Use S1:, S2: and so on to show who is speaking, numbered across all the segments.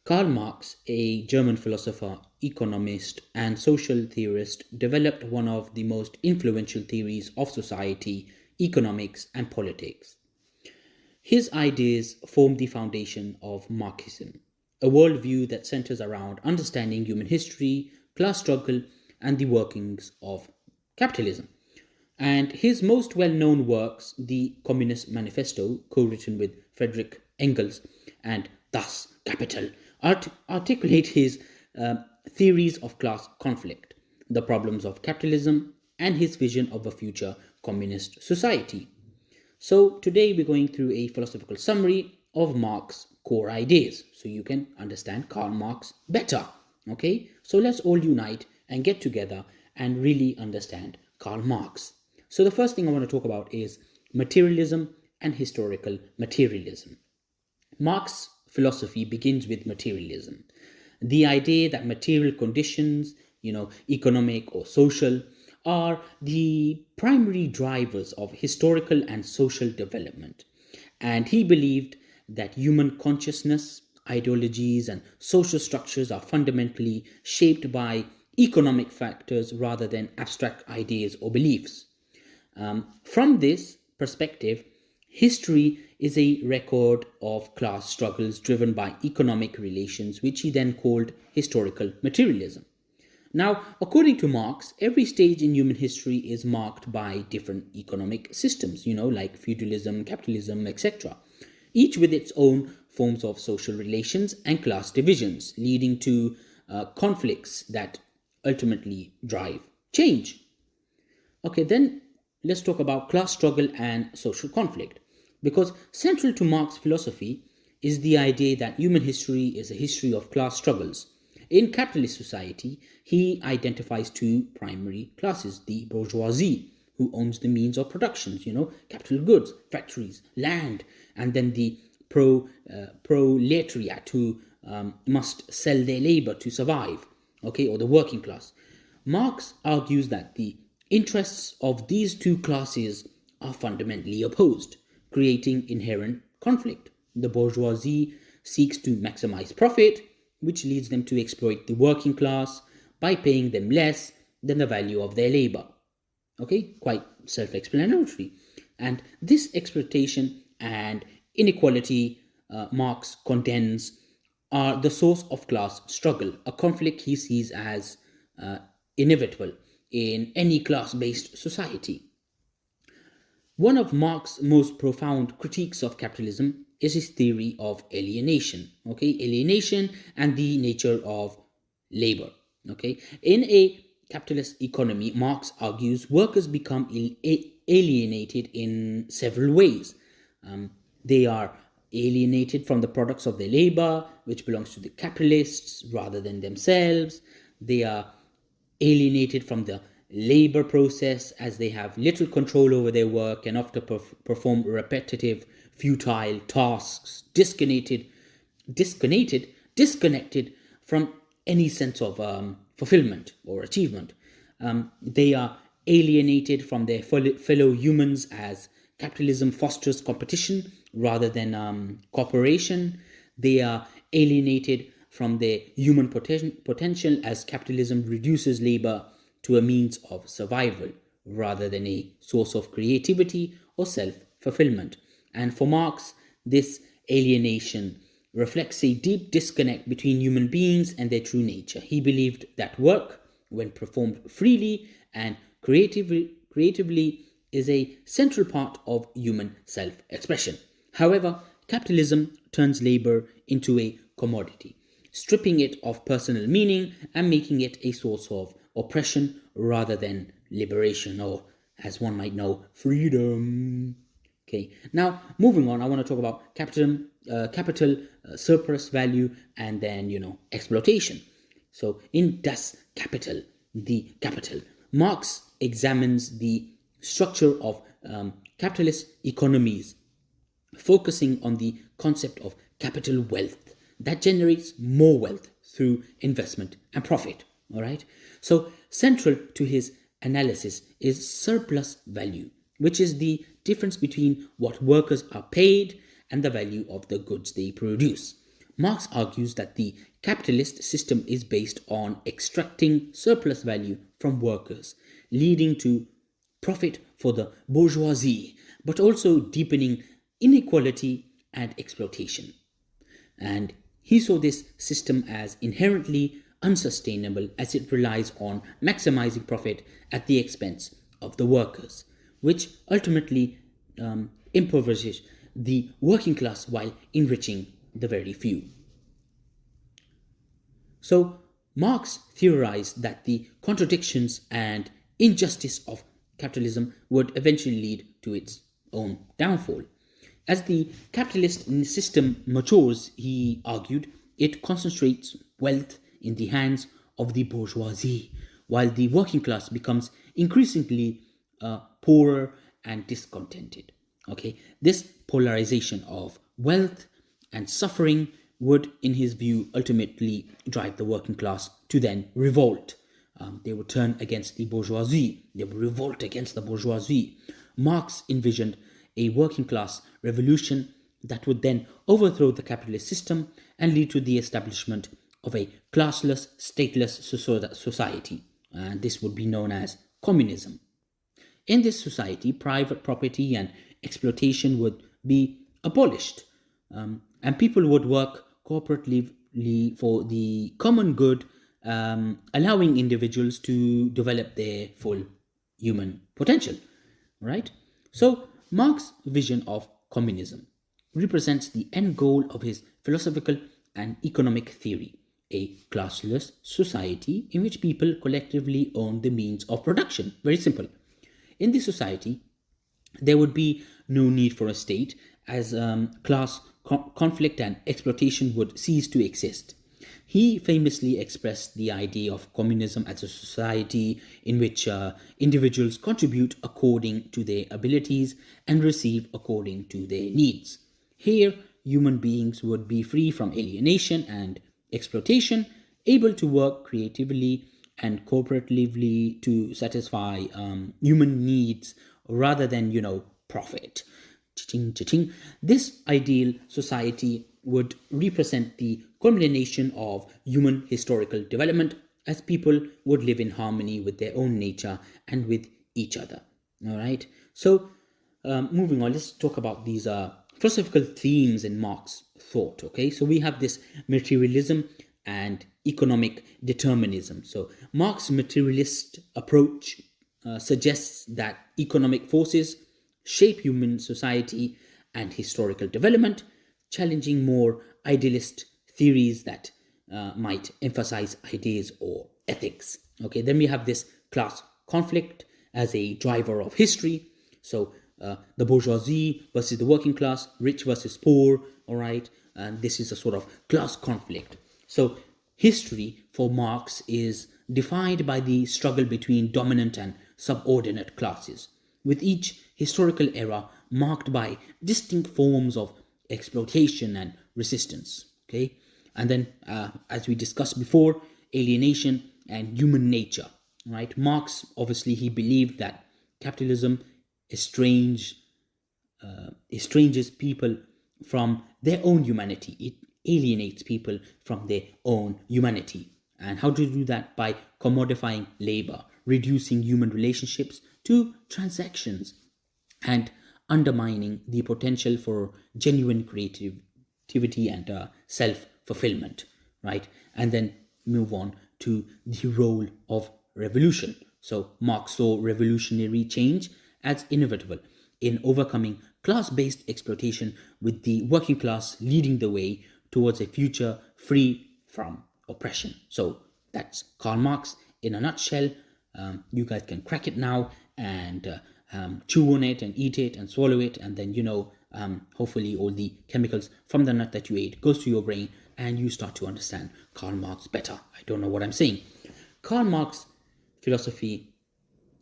S1: Karl Marx, a German philosopher, economist, and social theorist, developed one of the most influential theories of society, economics, and politics. His ideas formed the foundation of Marxism, a worldview that centers around understanding human history, class struggle, and the workings of capitalism. And his most well known works, the Communist Manifesto, co written with Friedrich Engels, and Thus Capital, articulate his theories of class conflict, the problems of capitalism, and his vision of a future communist society. So, today we're going through a philosophical summary of Marx's core ideas so you can understand Karl Marx better. Okay, so let's all unite and get together and really understand Karl Marx. So, the first thing I want to talk about is materialism and historical materialism. Marx's philosophy begins with materialism, the idea that material conditions, economic or social, are the primary drivers of historical and social development. And he believed that human consciousness, ideologies, and social structures are fundamentally shaped by economic factors rather than abstract ideas or beliefs. From this perspective, history is a record of class struggles driven by economic relations, which he then called historical materialism. Now, according to Marx, every stage in human history is marked by different economic systems, like feudalism, capitalism, etc., each with its own forms of social relations and class divisions, leading to conflicts that ultimately drive change. Okay, then let's talk about class struggle and social conflict. Because central to Marx's philosophy is the idea that human history is a history of class struggles. In capitalist society, he identifies two primary classes: the bourgeoisie, who owns the means of production, capital goods, factories, land, and then the proletariat, who must sell their labor to survive, okay, or the working class. Marx argues that the interests of these two classes are fundamentally opposed, creating inherent conflict. The bourgeoisie seeks to maximize profit, which leads them to exploit the working class by paying them less than the value of their labor. Okay, quite self explanatory. And this exploitation and inequality Marx contends are the source of class struggle, a conflict he sees as inevitable in any class based society. One of Marx's most profound critiques of capitalism is his theory of alienation. Okay, alienation and the nature of labor. Okay, in a capitalist economy, Marx argues workers become alienated in several ways. They are alienated from the products of their labor, which belongs to the capitalists rather than themselves. They are alienated from the labor process as they have little control over their work and often perform repetitive, futile tasks, disconnected from any sense of fulfillment or achievement. They are alienated from their fellow humans as capitalism fosters competition rather than cooperation. They are alienated from their human potential as capitalism reduces labor to a means of survival rather than a source of creativity or self-fulfillment. And for Marx, this alienation reflects a deep disconnect between human beings and their true nature. He believed that work, when performed freely and creatively, is a central part of human self-expression. However, capitalism turns labor into a commodity, stripping it of personal meaning and making it a source of oppression rather than liberation, or, as one might know, freedom. Okay, now moving on, I want to talk about capital, surplus value, and then exploitation. So in Das Kapital, the capital, Marx examines the structure of capitalist economies, focusing on the concept of capital wealth that generates more wealth through investment and profit. All right. So central to his analysis is surplus value, which is the difference between what workers are paid and the value of the goods they produce. Marx argues that the capitalist system is based on extracting surplus value from workers, leading to profit for the bourgeoisie, but also deepening inequality and exploitation. And he saw this system as inherently unsustainable as it relies on maximizing profit at the expense of the workers, which ultimately impoverishes the working class while enriching the very few. So, Marx theorized that the contradictions and injustice of capitalism would eventually lead to its own downfall. As the capitalist system matures, he argued, it concentrates wealth in the hands of the bourgeoisie, while the working class becomes increasingly poorer and discontented. Okay, this polarization of wealth and suffering would, in his view, ultimately drive the working class to then revolt. They would turn against the bourgeoisie. They would revolt against the bourgeoisie. Marx envisioned a working class revolution that would then overthrow the capitalist system and lead to the establishment of a classless, stateless society. And this would be known as communism. In this society, private property and exploitation would be abolished, and people would work cooperatively for the common good, allowing individuals to develop their full human potential. Right? So, Marx's vision of communism represents the end goal of his philosophical and economic theory, a classless society in which people collectively own the means of production. Very simple. In this society, there would be no need for a state, as class conflict and exploitation would cease to exist. He famously expressed the idea of communism as a society in which individuals contribute according to their abilities and receive according to their needs. Here, human beings would be free from alienation and exploitation, able to work creatively and cooperatively to satisfy human needs rather than, profit. Cha-ching, cha-ching. This ideal society would represent the culmination of human historical development, as people would live in harmony with their own nature and with each other. All right. So, moving on, let's talk about these philosophical themes in Marx's thought. Okay. So we have this materialism and economic determinism. So Marx's materialist approach suggests that economic forces shape human society and historical development, challenging more idealist theories that might emphasize ideas or ethics. Okay, then we have this class conflict as a driver of history. So the bourgeoisie versus the working class, rich versus poor, all right, and this is a sort of class conflict. So history for Marx is defined by the struggle between dominant and subordinate classes, with each historical era marked by distinct forms of exploitation and resistance. Okay, and then as we discussed before, alienation and human nature. Right, Marx obviously he believed that capitalism estranges people from their own humanity. It alienates people from their own humanity. And how to do that? By commodifying labor, reducing human relationships to transactions, and undermining the potential for genuine creativity and self-fulfillment, right? And then move on to the role of revolution. So Marx saw revolutionary change as inevitable in overcoming class-based exploitation, with the working class leading the way towards a future free from oppression. So that's Karl Marx in a nutshell. You guys can crack it now and chew on it and eat it and swallow it, and then hopefully all the chemicals from the nut that you ate goes to your brain and you start to understand Karl Marx better. I don't know what I'm saying. Karl Marx philosophy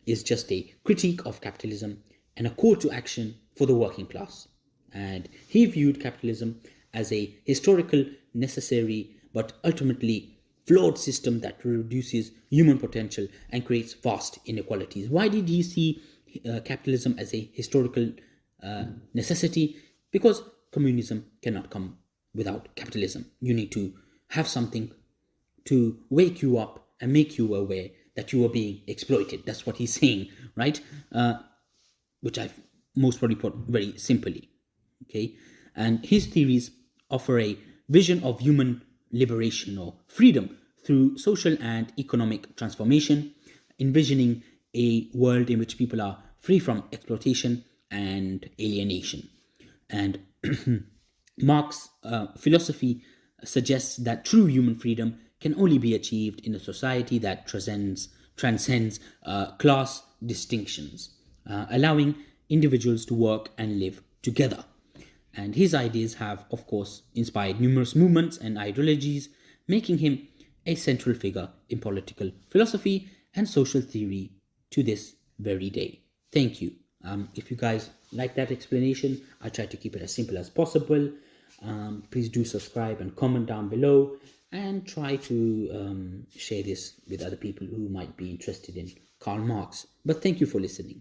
S1: is just a critique of capitalism and a call to action for the working class. And he viewed capitalism as a historical, necessary, but ultimately flawed system that reduces human potential and creates vast inequalities. Why did he see capitalism as a historical necessity? Because communism cannot come without capitalism. You need to have something to wake you up and make you aware that you are being exploited. That's what he's saying, right? Which I've most probably put very simply. Okay, and his theories offer a vision of human liberation or freedom through social and economic transformation, envisioning a world in which people are free from exploitation and alienation. And Marx' philosophy suggests that true human freedom can only be achieved in a society that transcends class distinctions, allowing individuals to work and live together. And his ideas have, of course, inspired numerous movements and ideologies, making him a central figure in political philosophy and social theory to this very day. Thank you. If you guys like that explanation, I try to keep it as simple as possible. Please do subscribe and comment down below, and try to share this with other people who might be interested in Karl Marx. But thank you for listening.